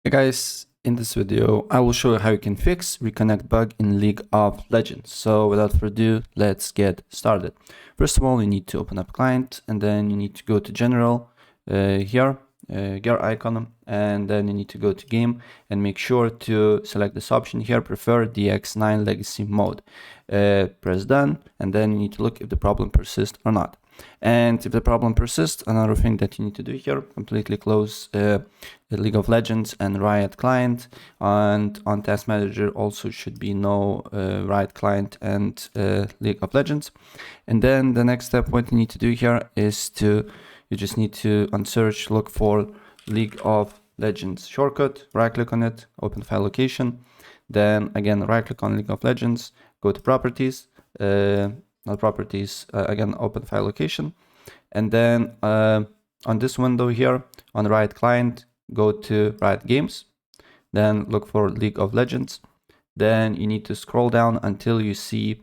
Hey guys, in this video I will show you how you can fix reconnect bug in League of Legends. So without further ado, let's get started. First of all, you need to open up client, and then you need to go to general here, gear icon, and then you need to go to game and make sure to select this option here, prefer DX9 legacy mode. Press done, and then you need to look if the problem persists or not. And if the problem persists, another thing that you need to do here, completely close the League of Legends and Riot client, and on Task Manager also should be no Riot client and League of Legends. And then the next step, what you need to do here is you just need to on search look for League of Legends shortcut, right click on it, open file location, then again right click on League of Legends, go to properties, again open file location, and then on this window here on the Riot client, go to Riot Games, then look for League of Legends, then you need to scroll down until you see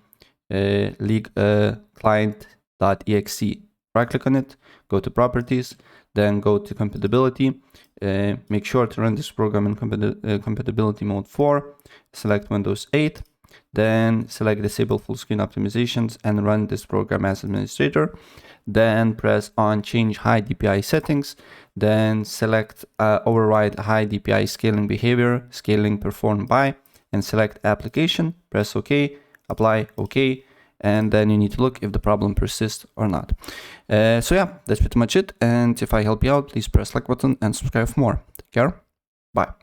League client.exe. Right click on it, go to properties, then go to compatibility, make sure to run this program in compatibility mode 4, select Windows 8, then select disable full screen optimizations and run this program as administrator. Then press on change high DPI settings, then select override high DPI scaling behavior, scaling performed by, and select application, press OK, apply OK, and then you need to look if the problem persists or not. So yeah, that's pretty much it. And if I help you out, please press like button and subscribe for more. Take care. Bye.